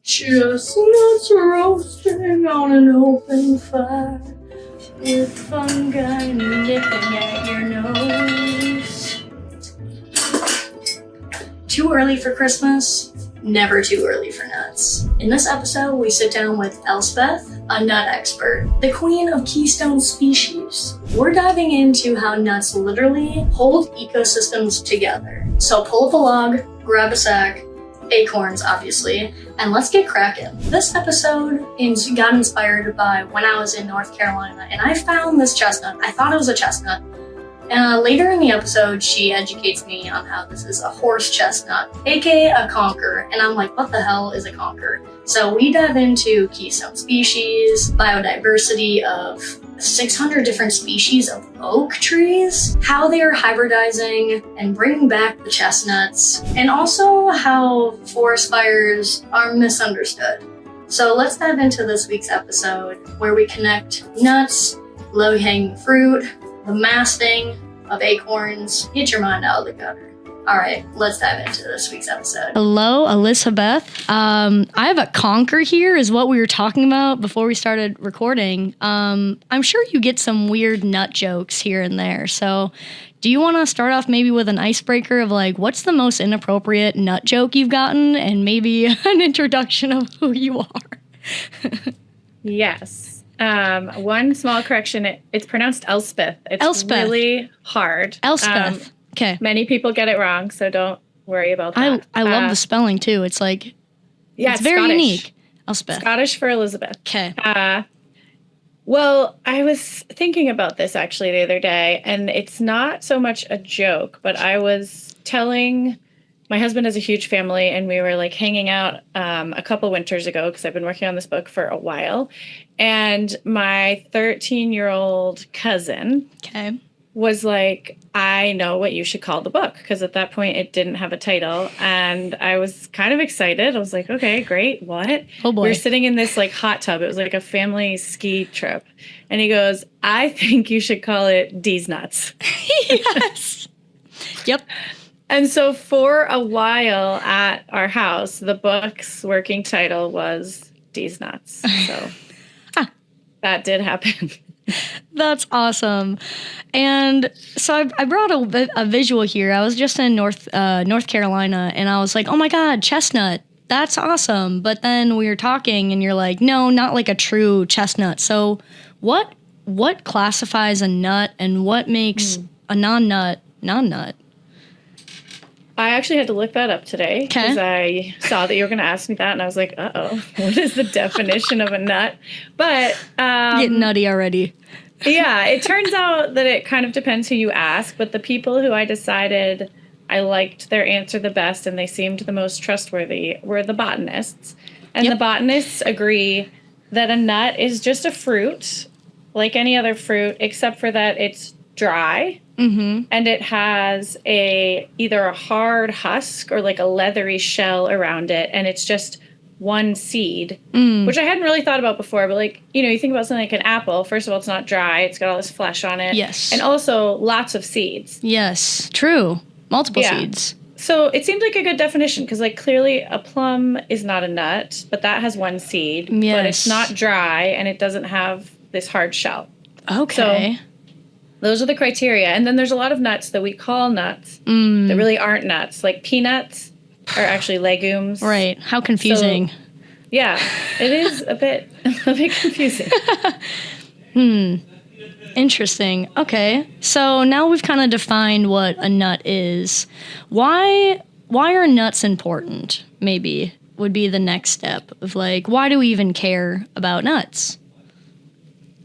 Chestnuts roasting on an open fire with fungi nipping at your nose. Too early for Christmas? Never too early for nuts. In this episode, we sit down with Elspeth, a nut expert, the queen of keystone species. We're diving into how nuts literally hold ecosystems together. So pull up a log, grab a sack, acorns obviously, and let's get cracking. This episode got inspired by when I was in North Carolina and I found this chestnut. I thought it was a chestnut. Later in the episode, she educates me on how this is a horse chestnut, aka a conker, and I'm like, what the hell is a conker? So we dive into keystone species, biodiversity of 600 different species of oak trees, how they are hybridizing and bringing back the chestnuts, and also how forest fires are misunderstood. So let's dive into this week's episode where we connect nuts, low-hanging fruit, the masting of acorns. Get your mind out of the gutter. All right, let's dive into this week's episode. Hello, Elspeth. I have a conker here is what we were talking about before we started recording. I'm sure you get some weird nut jokes here and there. So do you want to start off maybe with an icebreaker of like, what's the most inappropriate nut joke you've gotten? And maybe an introduction of who you are. Yes. One small correction. It's pronounced Elspeth. It's Elspeth. Really hard. Elspeth. Okay. Many people get it wrong, so don't worry about that. I love the spelling too. It's like, yeah, it's very Scottish. Unique. Elspeth. Scottish for Elizabeth. Okay. Well, I was thinking about this actually the other day, and it's not so much a joke, but I was telling my husband has a huge family, and we were like hanging out a couple winters ago because I've been working on this book for a while. And my 13-year-old cousin was like, I know what you should call the book, because at that point it didn't have a title. And I was kind of excited. I was like, okay, great. What? Oh boy. We were sitting in this like hot tub. It was like a family ski trip. And he goes, I think you should call it D's Nuts. Yes. Yep. And so for a while at our house, the book's working title was D's Nuts. So that did happen. That's awesome. And so I brought a visual here. I was just in North Carolina, and I was like, oh my God, chestnut. That's awesome. But then we were talking, and you're like, no, not like a true chestnut. So what classifies a nut, and what makes a non-nut non-nut? I actually had to look that up today because I saw that you were going to ask me that, and I was like, uh-oh, what is the definition of a nut? But get nutty already. Yeah, it turns out that it kind of depends who you ask, but the people who I decided I liked their answer the best and they seemed the most trustworthy were the botanists. And the botanists agree that a nut is just a fruit, like any other fruit, except for that it's dry. Mm-hmm. And it has either a hard husk or like a leathery shell around it, and it's just one seed, which I hadn't really thought about before. But like, you think about something like an apple. First of all, it's not dry; it's got all this flesh on it. Yes, and also lots of seeds. Yes, true, multiple seeds. So it seemed like a good definition because, like, clearly a plum is not a nut, but that has one seed. Yes, but it's not dry and it doesn't have this hard shell. Okay. So, those are the criteria. And then there's a lot of nuts that we call nuts that really aren't nuts. Like peanuts are actually legumes. Right. How confusing. So, yeah, it is a bit confusing. Interesting. Okay. So now we've kind of defined what a nut is. Why are nuts important? Maybe would be the next step of like, why do we even care about nuts?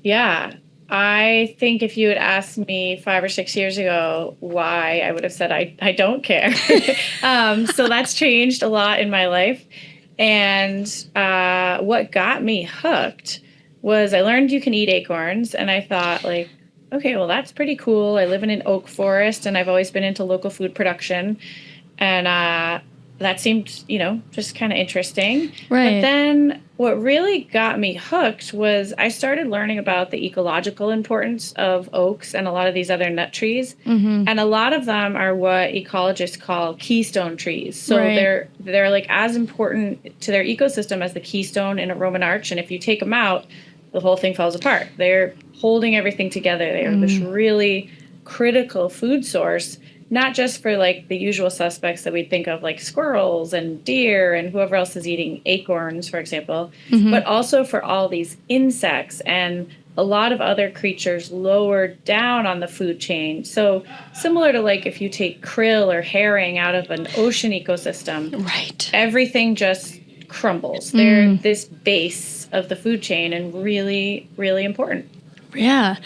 Yeah. I think if you had asked me 5 or 6 years ago why, I would have said I don't care. So that's changed a lot in my life. And what got me hooked was I learned you can eat acorns. And I thought, like, okay, well, that's pretty cool. I live in an oak forest, and I've always been into local food production. And that seemed, just kind of interesting. Right. But then what really got me hooked was I started learning about the ecological importance of oaks and a lot of these other nut trees. Mm-hmm. And a lot of them are what ecologists call keystone trees. So Right. they're like as important to their ecosystem as the keystone in a Roman arch. And if you take them out, the whole thing falls apart. They're holding everything together. They are this really critical food source, not just for like the usual suspects that we think of, like squirrels and deer and whoever else is eating acorns, for example, but also for all these insects and a lot of other creatures lower down on the food chain. So similar to like if you take krill or herring out of an ocean ecosystem, Right. everything just crumbles. They're this base of the food chain and really, really important. Yeah.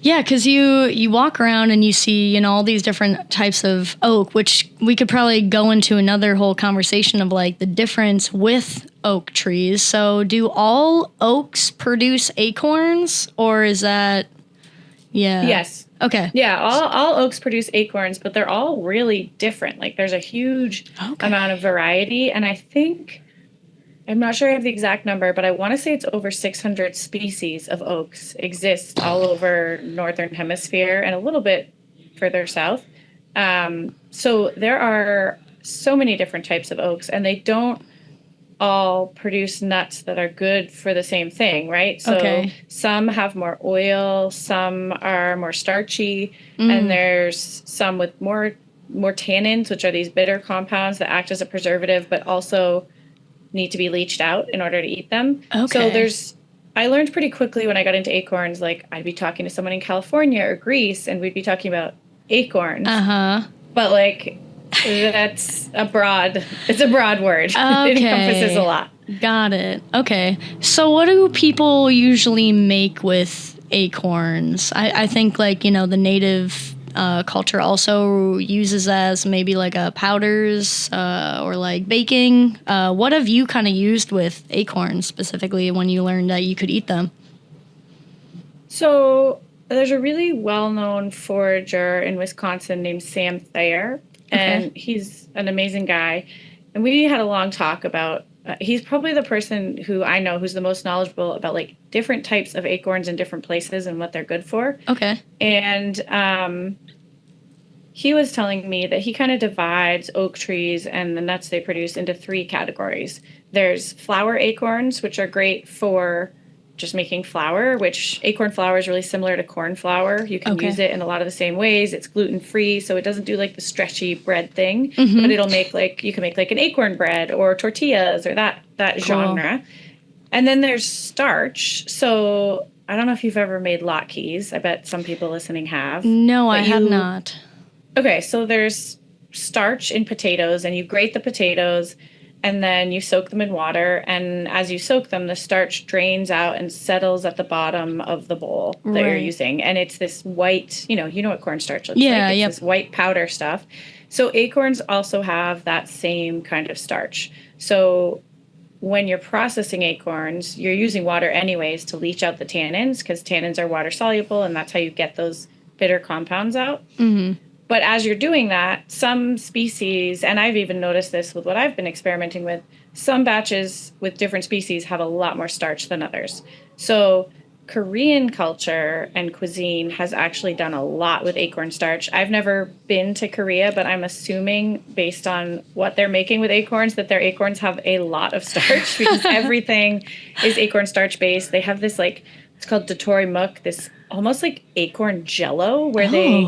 Yeah, because you walk around and you see, all these different types of oak, which we could probably go into another whole conversation of like the difference with oak trees. So do all oaks produce acorns, or is that, yeah. Yes. Okay. Yeah, all oaks produce acorns, but they're all really different. Like there's a huge amount of variety. And I think, I'm not sure I have the exact number, but I want to say it's over 600 species of oaks exist all over Northern Hemisphere and a little bit further south. So there are so many different types of oaks, and they don't all produce nuts that are good for the same thing, right? So some have more oil, some are more starchy, and there's some with more tannins, which are these bitter compounds that act as a preservative, but also need to be leached out in order to eat them. Okay. So I learned pretty quickly when I got into acorns, like I'd be talking to someone in California or Greece and we'd be talking about acorns. But like it's a broad word. Okay. It encompasses a lot. Got it. Okay. So what do people usually make with acorns? I think like, the native culture also uses as maybe like a powders or like baking. What have you kind of used with acorns specifically when you learned that you could eat them? So there's a really well-known forager in Wisconsin named Sam Thayer, and he's an amazing guy. And we had a long talk about, he's probably the person who I know who's the most knowledgeable about like different types of acorns in different places and what they're good for. Okay. And he was telling me that he kind of divides oak trees and the nuts they produce into 3 categories. There's flour acorns, which are great for just making flour, which acorn flour is really similar to corn flour. You can use it in a lot of the same ways. It's gluten-free, so it doesn't do like the stretchy bread thing, but it'll make like, you can make like an acorn bread or tortillas or that genre. And then there's starch. So I don't know if you've ever made latkes. I bet some people listening have. No, I have not. Okay, so there's starch in potatoes, and you grate the potatoes, and then you soak them in water. And as you soak them, the starch drains out and settles at the bottom of the bowl that you're using. And it's this white, you know what cornstarch looks like. It's this white powder stuff. So acorns also have that same kind of starch. So when you're processing acorns, you're using water anyways to leach out the tannins, because tannins are water soluble, and that's how you get those bitter compounds out. But as you're doing that, some species, and I've even noticed this with what I've been experimenting with, some batches with different species have a lot more starch than others. So Korean culture and cuisine has actually done a lot with acorn starch. I've never been to Korea, but I'm assuming based on what they're making with acorns that their acorns have a lot of starch because everything is acorn starch based. They have this like, it's called dotori muk, this almost like acorn jello where they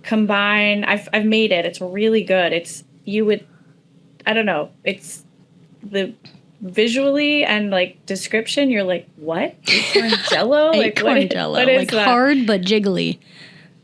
combine, I've made it. It's really good. It's the visually and like description, you're like, what? Acorn jello? Acorn jello. What is like that? Hard but jiggly.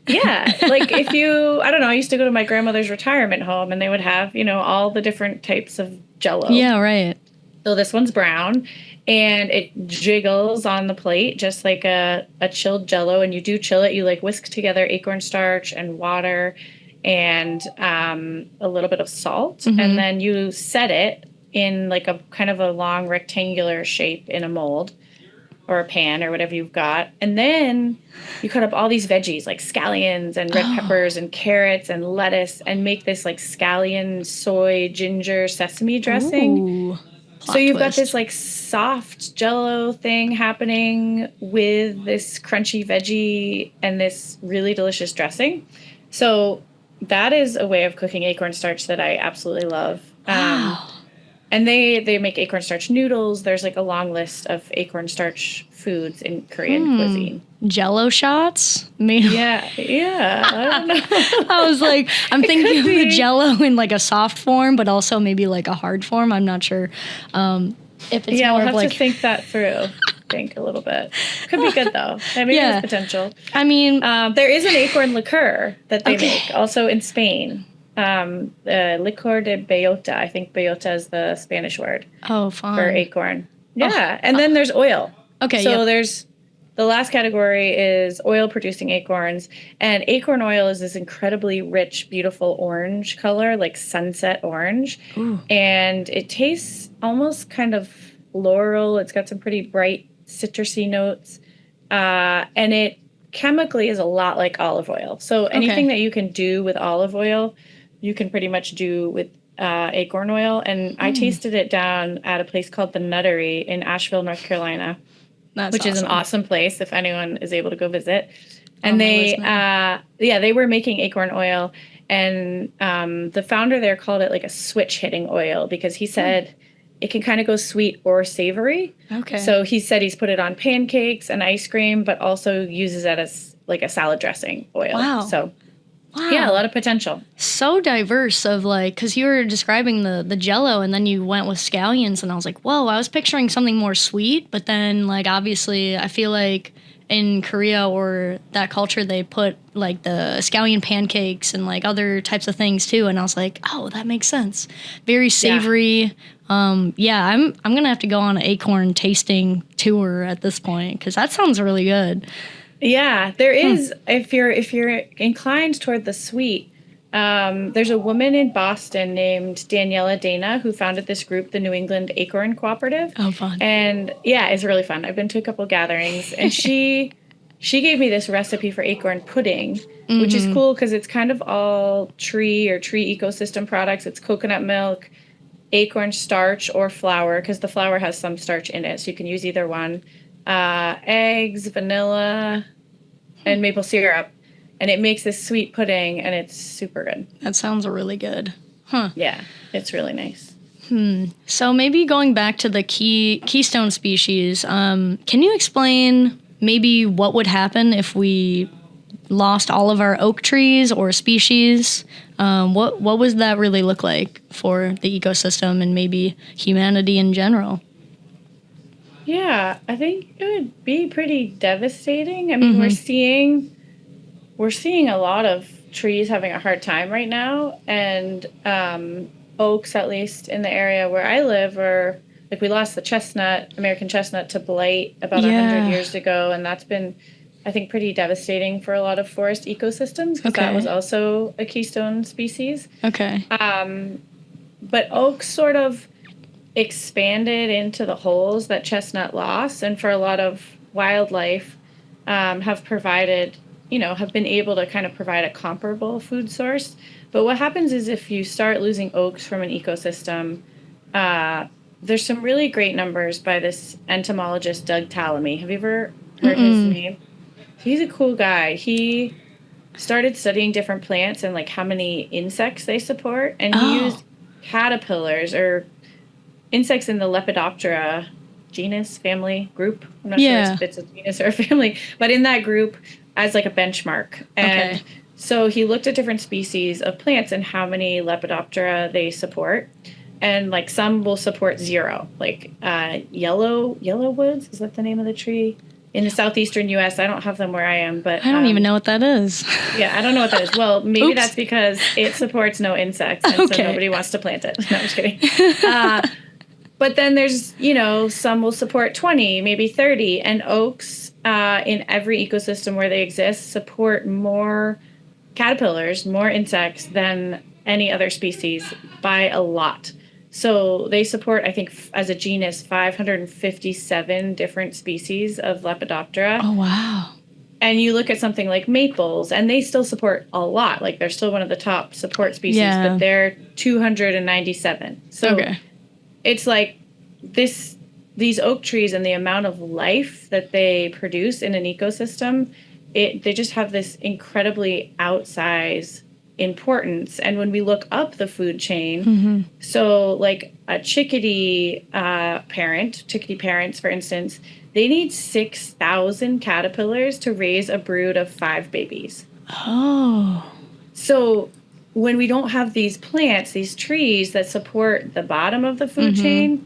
Yeah. Like if I used to go to my grandmother's retirement home and they would have, all the different types of jello. Yeah, right. So this one's brown and it jiggles on the plate just like a chilled jello. And you do chill it. You like whisk together acorn starch and water and a little bit of salt. And then you set it in like a kind of a long rectangular shape in a mold. or a pan or whatever you've got. And then you cut up all these veggies like scallions and red peppers and carrots and lettuce and make this like scallion, soy, ginger, sesame dressing. Ooh, So you've got twist. this like soft jello thing happening with this crunchy veggie and this really delicious dressing. So that is a way of cooking acorn starch that I absolutely love. Wow. And they make acorn starch noodles. There's like a long list of acorn starch foods in Korean cuisine. Jello shots? Yeah. I don't know. I was like, I'm thinking of the be. Jello in like a soft form, but also maybe like a hard form. I'm not sure if it's Yeah, more we'll of have like. to think that through. Think a little bit. Could be good though. I mean, Yeah. there's potential. I mean, There is an acorn liqueur that they Okay. make, also in Spain. Liqueur de bellota. I think bellota is the Spanish word oh, for fun. acorn. Yeah, and then there's oil. Okay, So yep. there's the last category is oil producing acorns, and acorn oil is this incredibly rich, beautiful orange color, like sunset orange, and it tastes almost kind of floral. It's got some pretty bright citrusy notes, and it chemically is a lot like olive oil. So anything that you can do with olive oil, you can pretty much do with acorn oil. And I tasted it down at a place called the Nuttery in Asheville, North Carolina, That's which is an awesome place if anyone is able to go visit. And they were making acorn oil, and the founder there called it like a switch hitting oil because he said it can kind of go sweet or savory. Okay. So he said he's put it on pancakes and ice cream, but also uses it as like a salad dressing oil. Wow. So Wow. yeah, a lot of potential. So diverse of like, because you were describing the Jello and then you went with scallions and I was like, whoa, I was picturing something more sweet, but then like obviously I feel like in Korea or that culture they put like the scallion pancakes and like other types of things too, and I was like, oh, that makes sense. Very savory. I'm gonna have to go on an acorn tasting tour at this point because that sounds really good. Yeah, there is. If you're inclined toward the sweet, there's a woman in Boston named Daniela Dana who founded this group, the New England Acorn Cooperative. Oh, fun. And yeah, it's really fun. I've been to a couple gatherings, and she gave me this recipe for acorn pudding, which is cool because it's kind of all tree ecosystem products. It's coconut milk, acorn starch or flour, because the flour has some starch in it, so you can use either one. Eggs, vanilla, and maple syrup, and it makes this sweet pudding, and it's super good. That sounds really good. Yeah, it's really nice. So maybe going back to the keystone species, can you explain maybe what would happen if we lost all of our oak trees or species? What would that really look like for the ecosystem and maybe humanity in general? Yeah, I think it would be pretty devastating. I mean, we're seeing a lot of trees having a hard time right now, and oaks, at least in the area where I live, are like we lost the American chestnut to blight about 100 years ago, and that's been, I think, pretty devastating for a lot of forest ecosystems because that was also a keystone species. Okay. But oaks sort of expanded into the holes that chestnut lost, and for a lot of wildlife have been able to kind of provide a comparable food source. But what happens is if you start losing oaks from an ecosystem, there's some really great numbers by this entomologist Doug Tallamy. Have you ever heard his name? He's a cool guy. He started studying different plants and like how many insects they support, and he used caterpillars or insects in the Lepidoptera genus, family, group. I'm not sure if it's a genus or a family, but in that group as like a benchmark. And so he looked at different species of plants and how many Lepidoptera they support. And like some will support 0, like yellow woods. Is that the name of the tree? In the southeastern U.S., I don't have them where I am, but I don't even know what that is. Yeah, I don't know what that is. Well, maybe that's because it supports no insects, and so nobody wants to plant it. No, I'm just kidding. But then there's, some will support 20, maybe 30, and oaks in every ecosystem where they exist support more caterpillars, more insects than any other species by a lot. So they support, I think, as a genus, 557 different species of Lepidoptera. Oh, wow. And you look at something like maples, and they still support a lot. Like, they're still one of the top support species, but they're 297. So it's like these oak trees and the amount of life that they produce in an ecosystem, they just have this incredibly outsized importance. And when we look up the food chain, so like a chickadee parents, for instance, they need 6,000 caterpillars to raise a brood of 5 babies. Oh. So when we don't have these plants, these trees that support the bottom of the food chain,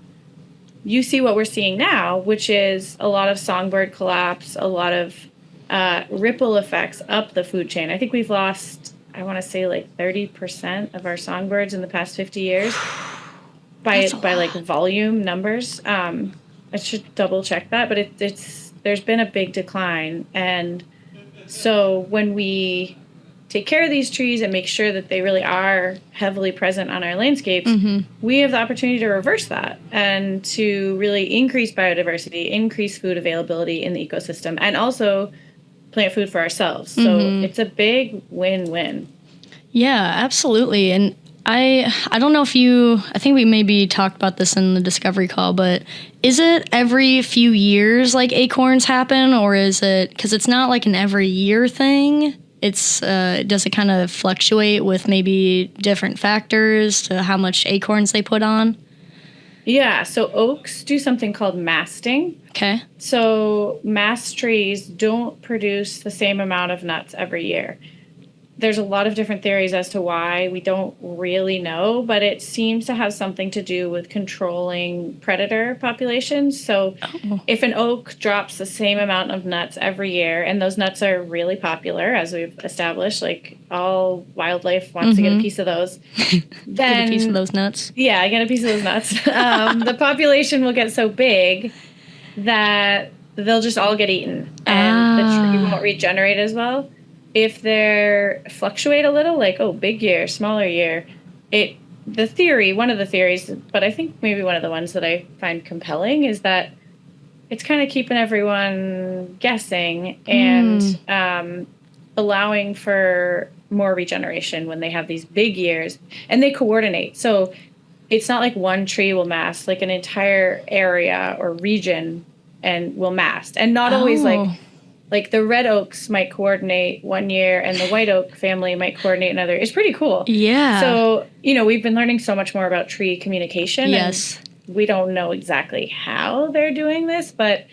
you see what we're seeing now, which is a lot of songbird collapse, a lot of ripple effects up the food chain. I think we've lost, I want to say, like 30% of our songbirds in the past 50 years by like volume numbers. I should double check that, but there's been a big decline. And so when we take care of these trees and make sure that they really are heavily present on our landscapes, we have the opportunity to reverse that and to really increase biodiversity, increase food availability in the ecosystem, and also plant food for ourselves. So it's a big win-win. Yeah, absolutely. And I don't know if I think we maybe talked about this in the discovery call, but is it every few years like acorns happen, or is it, because it's not like an every year thing? It's does it kind of fluctuate with maybe different factors to how much acorns they put on? Yeah, so oaks do something called masting. Okay. So mast trees don't produce the same amount of nuts every year. There's a lot of different theories as to why. We don't really know, but it seems to have something to do with controlling predator populations. So if an oak drops the same amount of nuts every year, and those nuts are really popular, as we've established, like all wildlife wants to get a piece of those, then get a piece of those nuts. Yeah, I get a piece of those nuts. The population will get so big that they'll just all get eaten, and the tree won't regenerate as well. If they fluctuate a little, like, big year, smaller year, one of the theories, but I think maybe one of the ones that I find compelling, is that it's kind of keeping everyone guessing and allowing for more regeneration when they have these big years, and they coordinate. So it's not like one tree will mast, like an entire area or region and will mast, and not always like the red oaks might coordinate one year and the white oak family might coordinate another. It's pretty cool. Yeah. So, we've been learning so much more about tree communication. Yes. And we don't know exactly how they're doing this, but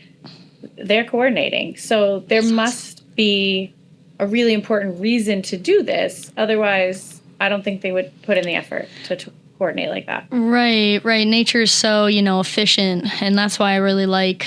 they're coordinating. So there must be a really important reason to do this. Otherwise, I don't think they would put in the effort to coordinate like that. Right. Nature is so, efficient. And that's why I really like,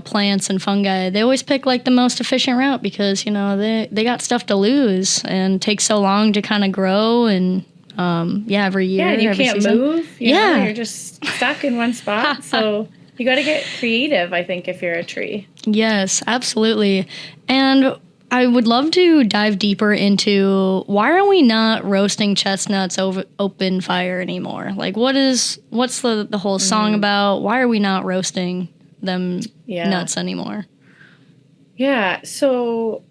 plants and fungi. They always pick like the most efficient route because, they got stuff to lose and take so long to kind of grow and, every year. Yeah, and you every can't season. move. You're just stuck in one spot. So you got to get creative, I think, if you're a tree. Yes, absolutely. And I would love to dive deeper into why are we not roasting chestnuts over open fire anymore? Like, what's the whole song about? Why are we not roasting them nuts anymore? Yeah, so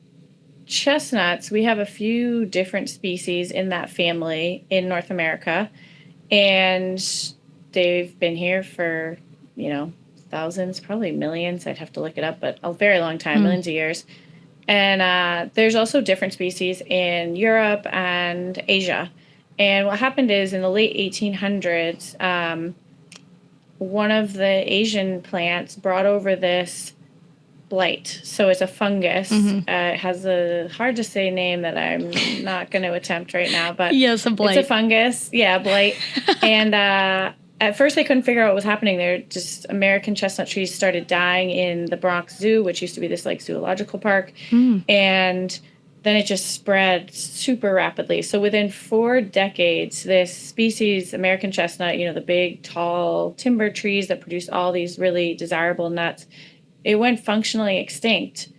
chestnuts, we have a few different species in that family in North America, and they've been here for, thousands, probably millions. I'd have to look it up, but a very long time, millions of years. And there's also different species in Europe and Asia. And what happened is in the late 1800s, one of the Asian plants brought over this blight. So it's a fungus. It has a hard to say name that I'm not going to attempt right now. But yes, a blight. It's a fungus. Yeah, blight. And at first, they couldn't figure out what was happening there. Just American chestnut trees started dying in the Bronx Zoo, which used to be this like zoological park. And then it just spread super rapidly. So within 4 decades, this species, American chestnut, the big, tall timber trees that produce all these really desirable nuts, it went functionally extinct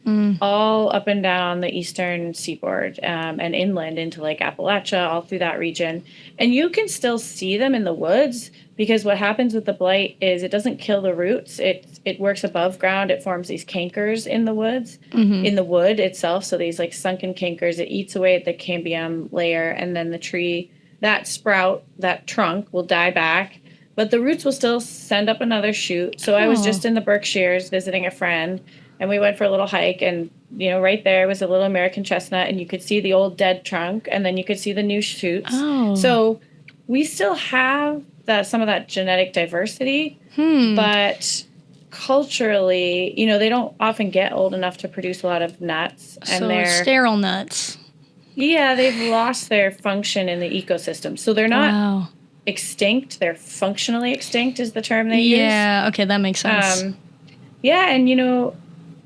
all up and down the eastern seaboard and inland into like Appalachia, all through that region. And you can still see them in the woods because what happens with the blight is it doesn't kill the roots. It works above ground. It forms these cankers in the woods, in the wood itself. So these like sunken cankers, it eats away at the cambium layer, and then the tree, that sprout, that trunk will die back. But the roots will still send up another shoot. So I was just in the Berkshires visiting a friend, and we went for a little hike, and right there was a little American chestnut, and you could see the old dead trunk, and then you could see the new shoots. So we still have some of that genetic diversity, but culturally, they don't often get old enough to produce a lot of nuts, and so they're sterile nuts. Yeah, they've lost their function in the ecosystem. So they're not extinct. They're functionally extinct is the term they use. Yeah, okay, that makes sense. Yeah, and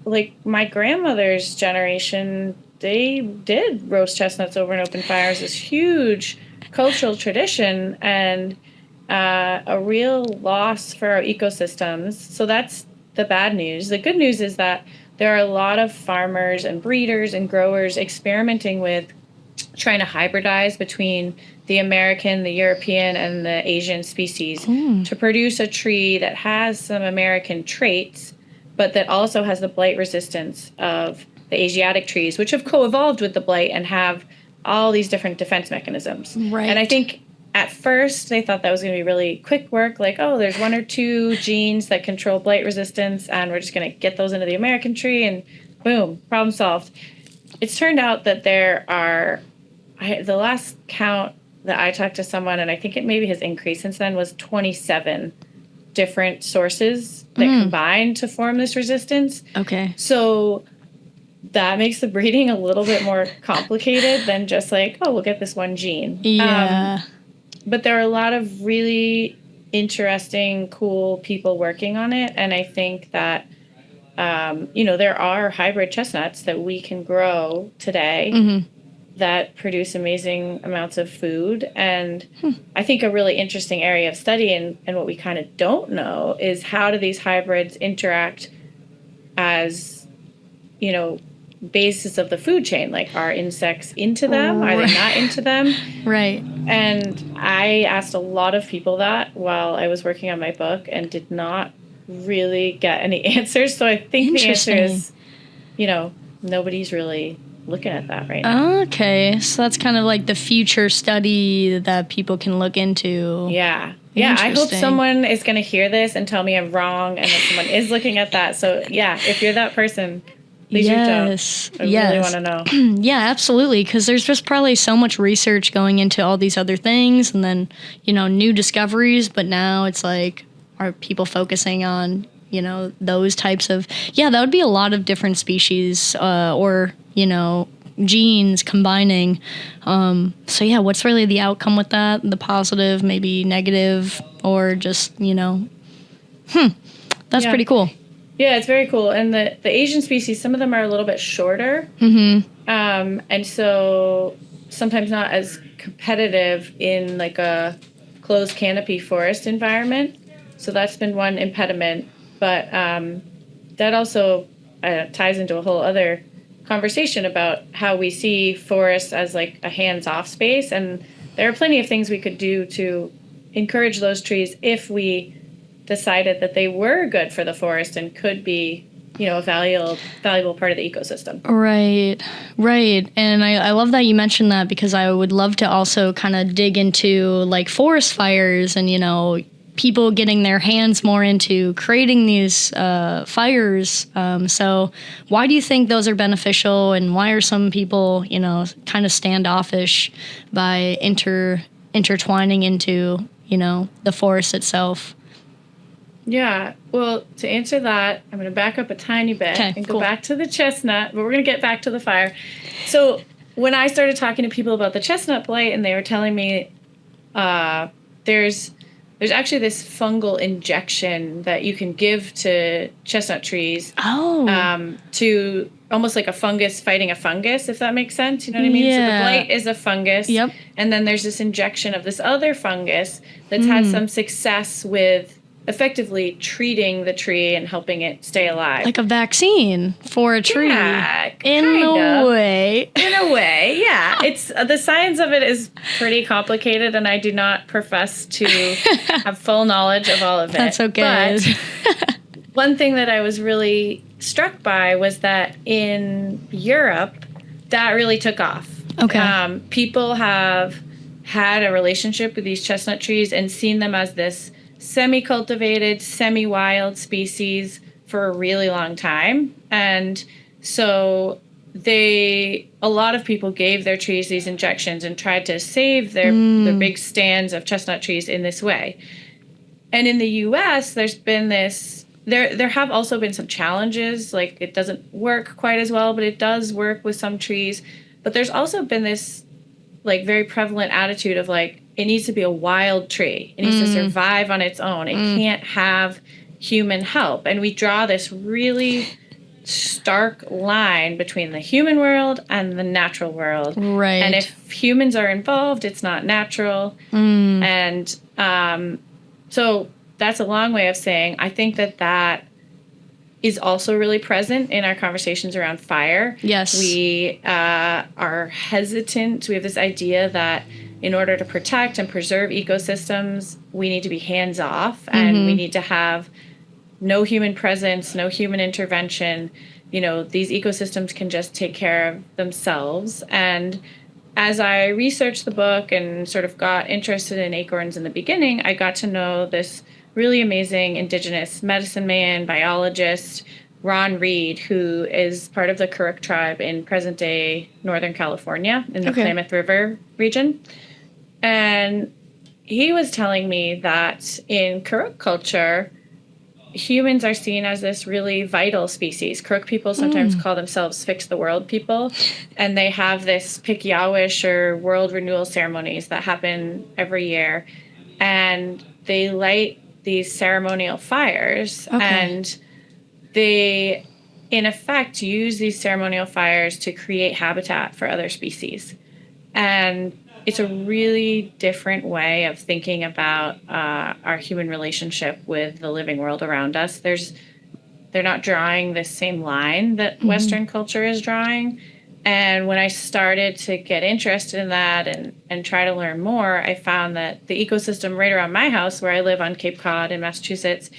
like my grandmother's generation, they did roast chestnuts over an open fire as this huge cultural tradition and a real loss for our ecosystems. So that's the bad news. The good news is that there are a lot of farmers and breeders and growers experimenting with trying to hybridize between the American, the European, and the Asian species to produce a tree that has some American traits, but that also has the blight resistance of the Asiatic trees, which have co-evolved with the blight and have all these different defense mechanisms. Right. And I think at first they thought that was going to be really quick work, like, there's 1 or 2 genes that control blight resistance, and we're just going to get those into the American tree, and boom, problem solved. It's turned out that there are, the last count that I talked to someone, and I think it maybe has increased since then, was 27 different sources that combine to form this resistance. Okay. So that makes the breeding a little bit more complicated than just like, we'll get this one gene. Yeah. But there are a lot of really interesting, cool people working on it. And I think that, there are hybrid chestnuts that we can grow today that produce amazing amounts of food. And I think a really interesting area of study and what we kind of don't know is how do these hybrids interact as, basis of the food chain? Like, are insects into them? Are they not into them? Right. And I asked a lot of people that while I was working on my book and did not really get any answers. So I think the answer is, nobody's really looking at that right now. Okay. So that's kind of like the future study that people can look into. Yeah. Yeah, I hope someone is going to hear this and tell me I'm wrong and that someone is looking at that. So, yeah, if you're that person, please reach out. I really want to know. Yeah, absolutely, because there's just probably so much research going into all these other things and then, new discoveries. But now it's like, are people focusing on, those types of... Yeah, that would be a lot of different species or, genes combining. So, yeah, what's really the outcome with that? The positive, maybe negative, or just, that's pretty cool. Yeah, it's very cool. And the Asian species, some of them are a little bit shorter. And so sometimes not as competitive in like a closed canopy forest environment. So that's been one impediment. But that also ties into a whole other conversation about how we see forests as like a hands-off space. And there are plenty of things we could do to encourage those trees if we decided that they were good for the forest and could be, a valuable part of the ecosystem. Right. And I love that you mentioned that because I would love to also kind of dig into like forest fires and, people getting their hands more into creating these fires. So why do you think those are beneficial and why are some people, kind of standoffish by intertwining into, the forest itself? Yeah, well, to answer that, I'm going to back up a tiny bit and go back to the chestnut, but we're going to get back to the fire. So when I started talking to people about the chestnut blight and they were telling me there's actually this fungal injection that you can give to chestnut trees to almost like a fungus fighting a fungus, if that makes sense. You know what I mean? Yeah. So the blight is a fungus. Yep. And then there's this injection of this other fungus that's had some success with effectively treating the tree and helping it stay alive. Like a vaccine for a tree. Yeah, in a way. In a way, yeah. It's the science of it is pretty complicated, and I do not profess to have full knowledge of all of it. That's okay. But one thing that I was really struck by was that in Europe, that really took off. Okay. People have had a relationship with these chestnut trees and seen them as this semi-cultivated, semi-wild species for a really long time. And so a lot of people gave their trees these injections and tried to save their big stands of chestnut trees in this way. And in the US, there's been this, there have also been some challenges, like it doesn't work quite as well, but it does work with some trees. But there's also been this like very prevalent attitude of like, it needs to be a wild tree. It needs to survive on its own. It can't have human help. And we draw this really stark line between the human world and the natural world. Right. And if humans are involved, it's not natural. And so that's a long way of saying I think that is also really present in our conversations around fire. Yes. We are hesitant. We have this idea that in order to protect and preserve ecosystems, we need to be hands off and we need to have no human presence, no human intervention. You know, these ecosystems can just take care of themselves. And as I researched the book and sort of got interested in acorns in the beginning, I got to know this really amazing indigenous medicine man, biologist, Ron Reed, who is part of the Kuruk tribe in present-day Northern California in the Klamath River region. And he was telling me that in Kuruk culture, humans are seen as this really vital species. Kuruk people sometimes call themselves fix the world people, and they have this Pikyawish or world renewal ceremonies that happen every year. And they light these ceremonial fires, and they, in effect, use these ceremonial fires to create habitat for other species. And it's a really different way of thinking about our human relationship with the living world around us. They're not drawing this same line that Western culture is drawing. And when I started to get interested in that and try to learn more, I found that the ecosystem right around my house, where I live on Cape Cod in Massachusetts,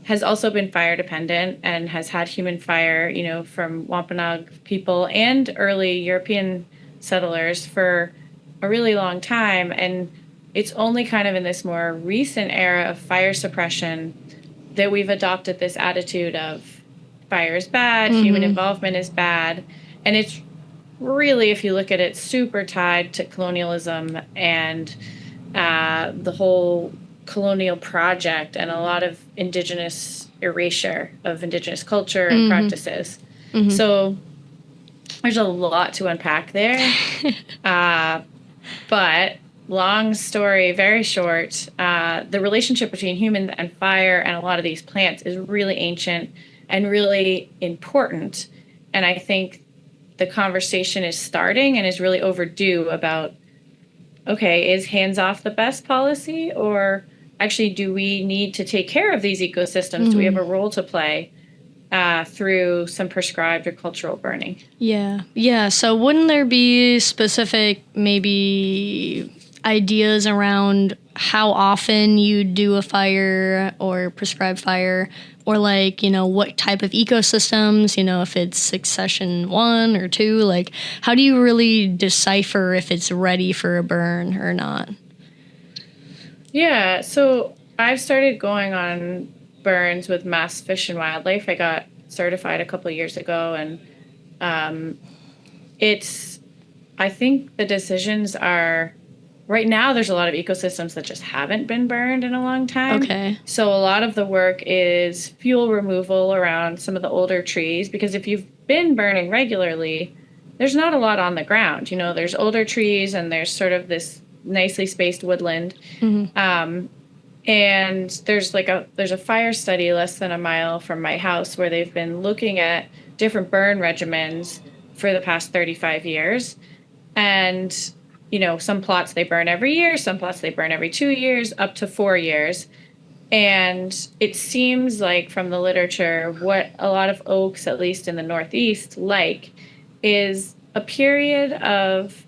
has also been fire dependent and has had human fire, you know, from Wampanoag people and early European settlers for a really long time. And it's only kind of in this more recent era of fire suppression that we've adopted this attitude of fire is bad, human involvement is bad. And it's really, if you look at it, super tied to colonialism and the whole colonial project and a lot of indigenous erasure of indigenous culture and practices. So there's a lot to unpack there. But long story, very short, the relationship between human and fire and a lot of these plants is really ancient and really important. And I think the conversation is starting and is really overdue about, okay, is hands off the best policy, or actually do we need to take care of these ecosystems? Do we have a role to play through some prescribed or cultural burning? Yeah. So wouldn't there be specific maybe ideas around how often you do a fire or prescribe fire, or like, you know, what type of ecosystems, you know, if it's succession 1 or 2, like how do you really decipher if it's ready for a burn or not? Yeah, so I've started going on burns with Mass Fish and Wildlife. I got certified a couple of years ago, and I think the decisions are, right now there's a lot of ecosystems that just haven't been burned in a long time. Okay. So a lot of the work is fuel removal around some of the older trees, because if you've been burning regularly, there's not a lot on the ground. You know, there's older trees and there's sort of this nicely spaced woodland. And there's a fire study less than a mile from my house where they've been looking at different burn regimens for the past 35 years. And, you know, some plots they burn every year, some plots they burn every 2 years, up to 4 years. And it seems like from the literature, what a lot of oaks, at least in the Northeast, like is a period of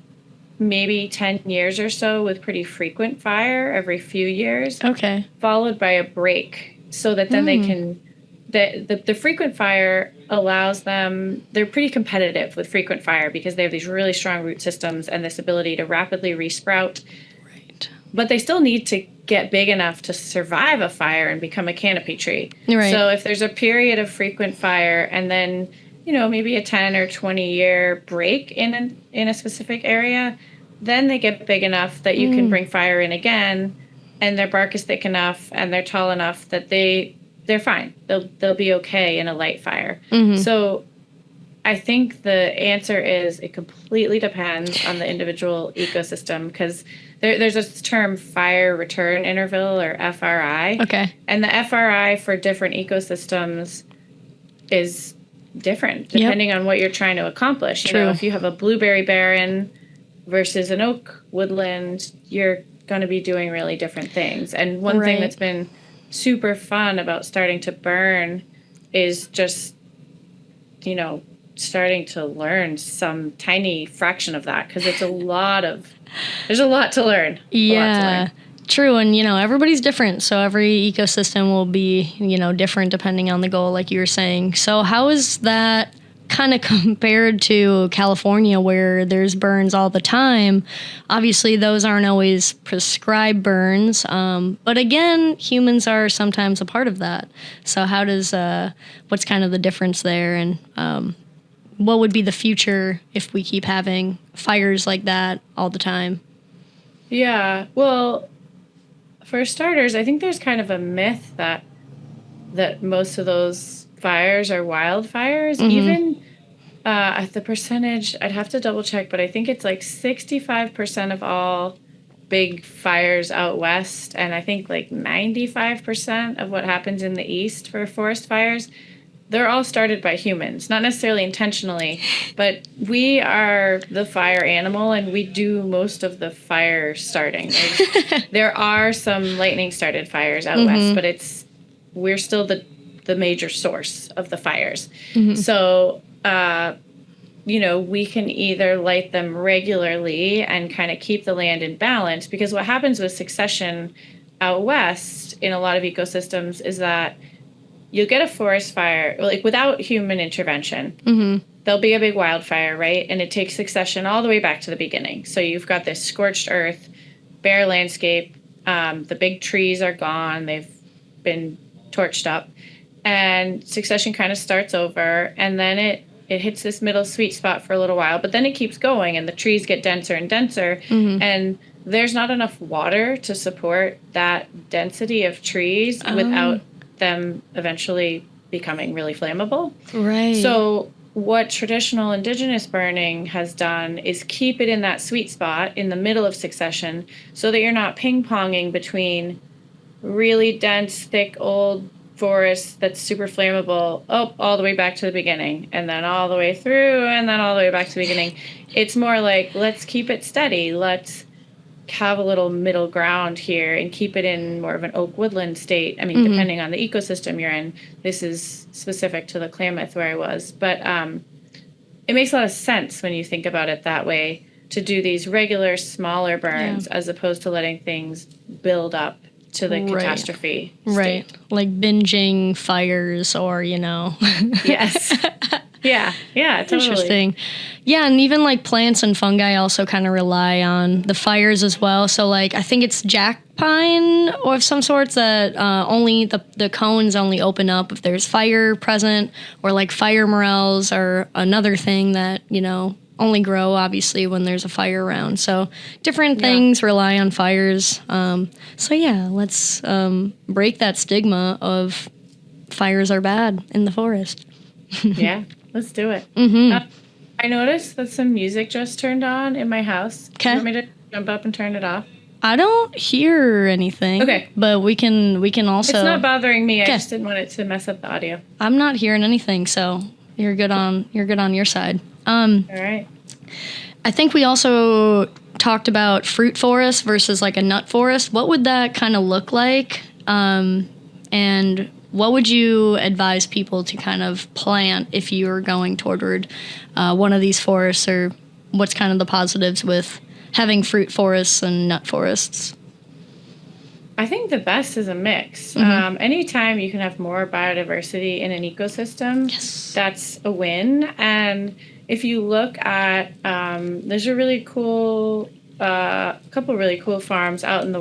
maybe 10 years or so with pretty frequent fire every few years. Okay. Followed by a break so that then they can, the frequent fire allows them, they're pretty competitive with frequent fire because they have these really strong root systems and this ability to rapidly resprout. Right. But they still need to get big enough to survive a fire and become a canopy tree. Right. So if there's a period of frequent fire and then, you know, maybe a 10 or 20 year break in a specific area, then they get big enough that you can bring fire in again, and their bark is thick enough and they're tall enough that they're fine. They'll be okay in a light fire. So I think the answer is it completely depends on the individual ecosystem, because there's this term fire return interval, or FRI. Okay. And the FRI for different ecosystems is different depending on what you're trying to accomplish. You know, if you have a blueberry barren versus an oak woodland, you're going to be doing really different things. And one thing that's been super fun about starting to burn is just, you know, starting to learn some tiny fraction of that, because there's a lot to learn. Yeah. True. And, you know, everybody's different. So every ecosystem will be, you know, different depending on the goal, like you were saying. So how is that kind of compared to California, where there's burns all the time? Obviously, those aren't always prescribed burns. But again, humans are sometimes a part of that. So how does, what's kind of the difference there? And what would be the future if we keep having fires like that all the time? Yeah. Well, for starters, I think there's kind of a myth that most of those fires are wildfires. Even at the percentage, I'd have to double check, but I think it's like 65% of all big fires out west, and I think like 95% of what happens in the east for forest fires, they're all started by humans, not necessarily intentionally, but we are the fire animal and we do most of the fire starting. There are some lightning started fires out west, but we're still the major source of the fires. So, you know, we can either light them regularly and kind of keep the land in balance, because what happens with succession out west in a lot of ecosystems is that you'll get a forest fire, like without human intervention. There'll be a big wildfire, right? And it takes succession all the way back to the beginning. So you've got this scorched earth, bare landscape. The big trees are gone. They've been torched up. And succession kind of starts over. And then it hits this middle sweet spot for a little while. But then it keeps going and the trees get denser and denser. And there's not enough water to support that density of trees without them eventually becoming really flammable. Right. So what traditional indigenous burning has done is keep it in that sweet spot in the middle of succession, so that you're not ping-ponging between really dense, thick, old forest that's super flammable, all the way back to the beginning, and then all the way through, and then all the way back to the beginning. It's more like, let's keep it steady. Let's have a little middle ground here and keep it in more of an oak woodland state. I mean, depending on the ecosystem you're in. This is specific to the Klamath where I was. But it makes a lot of sense when you think about it that way, to do these regular, smaller burns as opposed to letting things build up to the catastrophe state. Right. Like binging fires, or, you know. Yes. Yeah, totally. Interesting. Yeah, and even like plants and fungi also kind of rely on the fires as well. So like I think it's jack pine or of some sorts that only the cones only open up if there's fire present, or like fire morels are another thing that, you know, only grow obviously when there's a fire around. So different things rely on fires. So yeah, let's break that stigma of fires are bad in the forest. Yeah. Let's do it. I noticed that some music just turned on in my house. Okay. You want me to jump up and turn it off? I don't hear anything. Okay. But we can also... It's not bothering me. I just didn't want it to mess up the audio. I'm not hearing anything, so you're good on your side. All right. I think we also talked about fruit forest versus like a nut forest. What would that kind of look like? And what would you advise people to kind of plant if you were going toward one of these forests, or what's kind of the positives with having fruit forests and nut forests? I think the best is a mix. Anytime you can have more biodiversity in an ecosystem, that's a win. And if you look at, there's a really cool, couple really cool farms out in the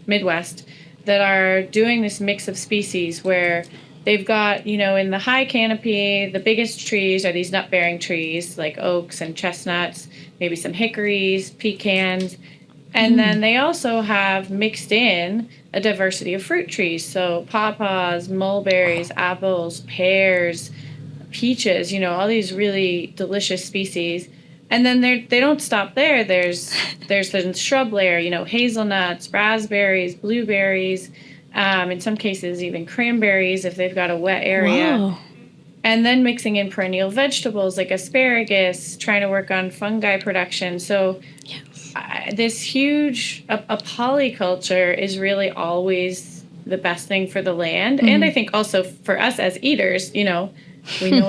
Midwest, that are doing this mix of species where they've got, in the high canopy, the biggest trees are these nut-bearing trees like oaks and chestnuts, maybe some hickories, pecans. And then they also have mixed in a diversity of fruit trees. So pawpaws, mulberries, apples, pears, peaches, all these really delicious species. And then they don't stop there. There's the shrub layer, hazelnuts, raspberries, blueberries, in some cases even cranberries if they've got a wet area. Whoa. And then mixing in perennial vegetables like asparagus, trying to work on fungi production. So this huge, a polyculture is really always the best thing for the land. And I think also for us as eaters, we know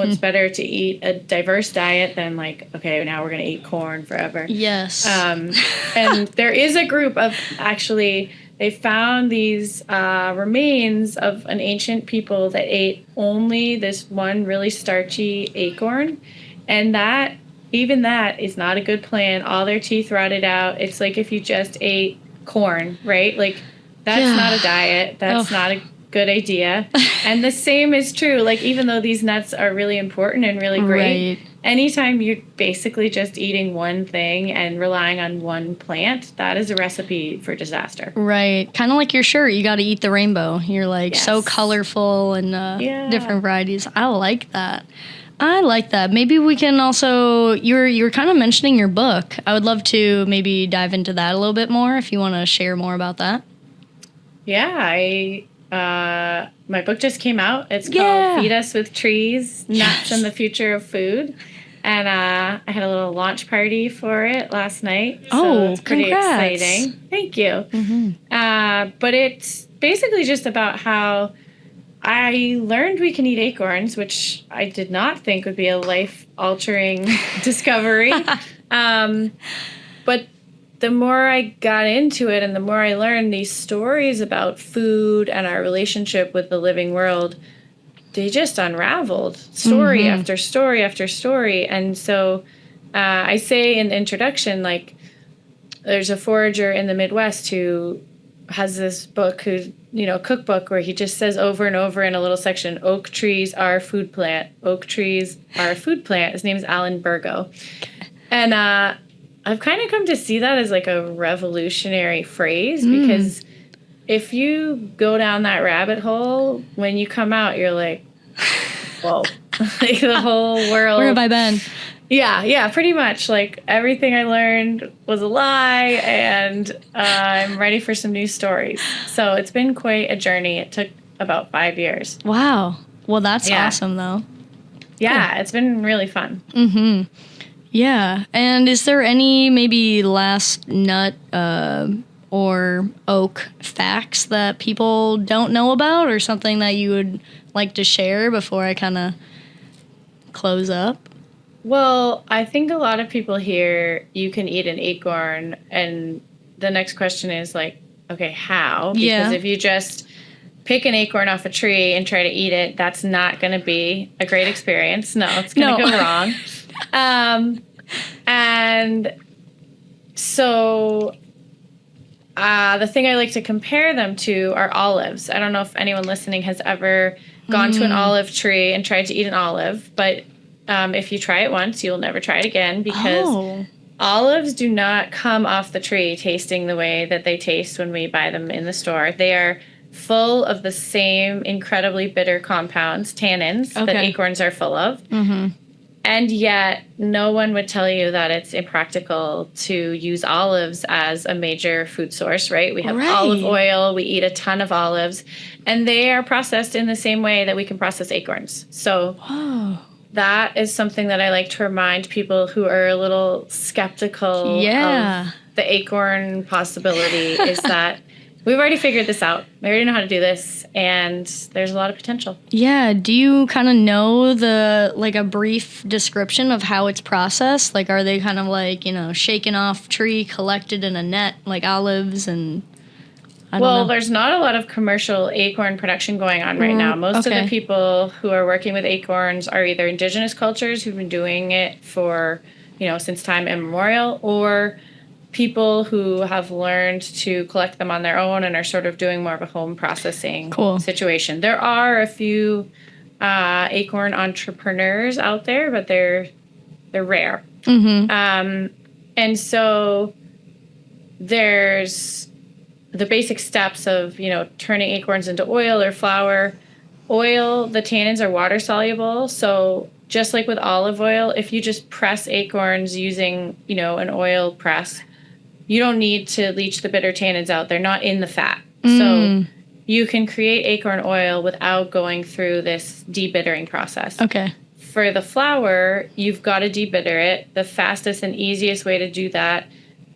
it's better to eat a diverse diet than like, okay, now we're going to eat corn forever. Yes. And there is a group of actually, they found these remains of an ancient people that ate only this one really starchy acorn. And even that is not a good plan. All their teeth rotted out. It's like if you just ate corn, right? Like that's not a diet. That's not a good idea. And the same is true. Like even though these nuts are really important and really great, anytime you're basically just eating one thing and relying on one plant, that is a recipe for disaster. Right. Kind of like your shirt. You got to eat the rainbow. You're like so colorful and different varieties. I like that. Maybe we can also, you're kind of mentioning your book. I would love to maybe dive into that a little bit more if you want to share more about that. Yeah, my book just came out. It's called Feed Us with Trees, Nuts and the Future of Food. And I had a little launch party for it last night. So it's pretty exciting. Thank you. But it's basically just about how I learned we can eat acorns, which I did not think would be a life-altering discovery. But the more I got into it and the more I learned these stories about food and our relationship with the living world, they just unraveled story after story after story. And so I say in the introduction, like, there's a forager in the Midwest who has this book, cookbook, where he just says over and over in a little section, oak trees are a food plant. Oak trees are a food plant. His name is Alan Burgo. And I've kind of come to see that as like a revolutionary phrase, because if you go down that rabbit hole, when you come out, you're like, whoa, like the whole world. Where have I been? Yeah, pretty much. Like everything I learned was a lie, and I'm ready for some new stories. So it's been quite a journey. It took about 5 years. Wow. Well, that's awesome, though. Yeah, It's been really fun. Yeah. And is there any maybe last nut or oak facts that people don't know about, or something that you would like to share before I kind of close up? Well, I think a lot of people hear you can eat an acorn, and the next question is like, okay, how? Because if you just pick an acorn off a tree and try to eat it, that's not going to be a great experience. No, it's going to go wrong. And so the thing I like to compare them to are olives. I don't know if anyone listening has ever gone to an olive tree and tried to eat an olive, but if you try it once, you'll never try it again, because olives do not come off the tree tasting the way that they taste when we buy them in the store. They are full of the same incredibly bitter compounds, tannins, that acorns are full of. And yet no one would tell you that it's impractical to use olives as a major food source, right? We have olive oil. We eat a ton of olives, and they are processed in the same way that we can process acorns. So that is something that I like to remind people who are a little skeptical of the acorn possibility, is that we've already figured this out. We already know how to do this, and there's a lot of potential. Yeah. Do you kind of know a brief description of how it's processed? Like, are they kind of like, shaken off tree, collected in a net, like olives and... I don't know. There's not a lot of commercial acorn production going on right now. Most of the people who are working with acorns are either indigenous cultures who've been doing it for, since time immemorial, or people who have learned to collect them on their own and are sort of doing more of a home processing situation. There are a few acorn entrepreneurs out there, but they're rare. Mm-hmm. And so there's the basic steps of, turning acorns into oil or flour. Oil, the tannins are water soluble. So just like with olive oil, if you just press acorns using, an oil press, you don't need to leach the bitter tannins out. They're not in the fat. So you can create acorn oil without going through this debittering process. Okay. For the flour, you've got to debitter it. The fastest and easiest way to do that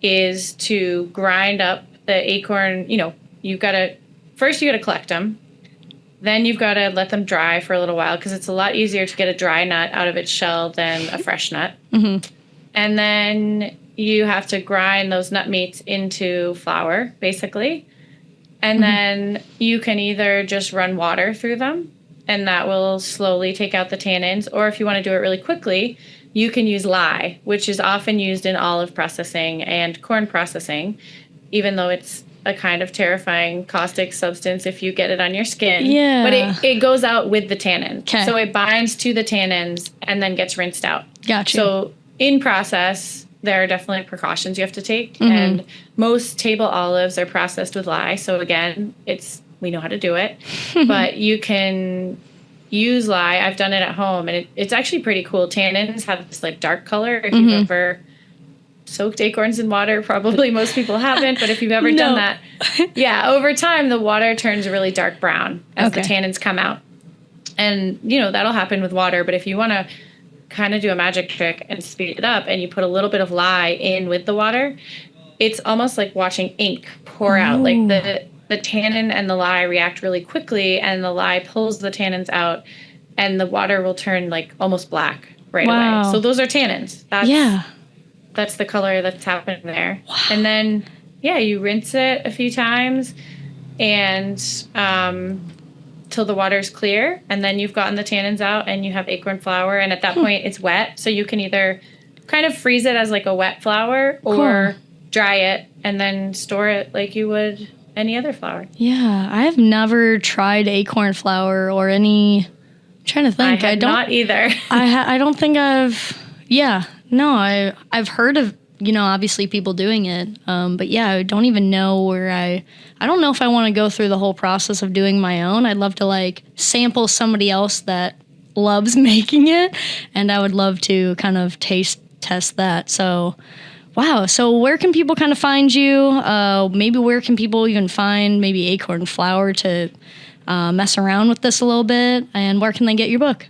is to grind up the acorn. You got to collect them. Then you've got to let them dry for a little while because it's a lot easier to get a dry nut out of its shell than a fresh nut. Mm-hmm. And then you have to grind those nut meats into flour, basically. And then you can either just run water through them, and that will slowly take out the tannins. Or if you want to do it really quickly, you can use lye, which is often used in olive processing and corn processing, even though it's a kind of terrifying caustic substance if you get it on your skin. Yeah. But it goes out with the tannin. Okay. So it binds to the tannins and then gets rinsed out. Gotcha. So in process, there are definitely precautions you have to take. Mm-hmm. And most table olives are processed with lye. So again, we know how to do it. But you can use lye. I've done it at home, and it's actually pretty cool. Tannins have this dark color. If you've ever soaked acorns in water, probably most people haven't, but if you've ever done that, over time the water turns a really dark brown as the tannins come out. And that'll happen with water, but if you want to kind of do a magic trick and speed it up and you put a little bit of lye in with the water, it's almost like watching ink pour out. Like the tannin and the lye react really quickly, and the lye pulls the tannins out, and the water will turn almost black right away. So those are tannins. That's the color that's happening there. Wow. And then, you rinse it a few times and till the water's clear. And then you've gotten the tannins out and you have acorn flour. And at that point, it's wet. So you can either kind of freeze it as a wet flour or dry it and then store it like you would any other flour. Yeah, I have never tried acorn flour or any... I'm trying to think. I don't not either. I don't think I've... Yeah. No, I've heard of, obviously people doing it. But I don't even know where I don't know if I want to go through the whole process of doing my own. I'd love to sample somebody else that loves making it. And I would love to kind of test that. So, wow. So where can people kind of find you? Maybe where can people even find maybe acorn flour to mess around with this a little bit? And where can they get your book?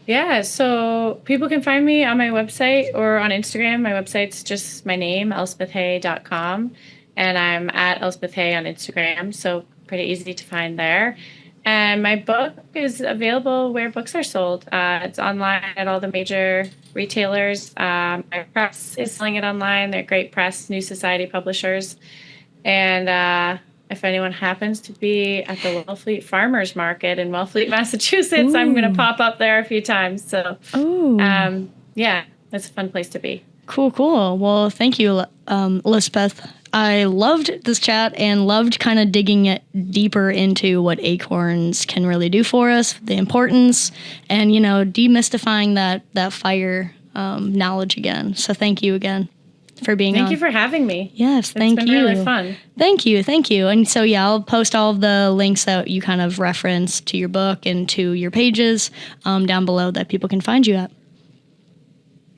Yeah, so people can find me on my website or on Instagram. My website's just my name, elspethhay.com, and I'm at elspethhay on Instagram, so pretty easy to find there. And my book is available where books are sold. It's online at all the major retailers. My press is selling it online. They're great press, New Society publishers. And if anyone happens to be at the Wellfleet Farmers Market in Wellfleet, Massachusetts, I'm going to pop up there a few times. So, that's a fun place to be. Cool. Well, thank you, Elspeth. I loved this chat and loved kind of digging it deeper into what acorns can really do for us, the importance, and, demystifying that fire knowledge again. So thank you again for being on. Thank you for having me. Yes, thank you. It's been really fun. Thank you. And so, I'll post all of the links that you kind of reference to your book and to your pages down below that people can find you at.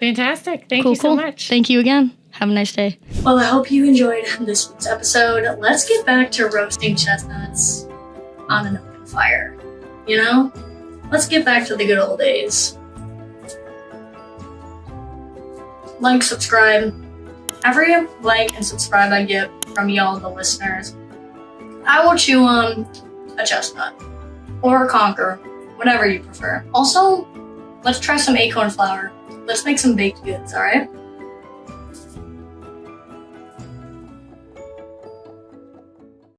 Fantastic. Thank you so much. Thank you again. Have a nice day. Well, I hope you enjoyed this week's episode. Let's get back to roasting chestnuts on an open fire. Let's get back to the good old days. Like, subscribe. Every like and subscribe I get from y'all, the listeners, I will chew on a chestnut or a conker, whatever you prefer. Also, let's try some acorn flour. Let's make some baked goods, all right?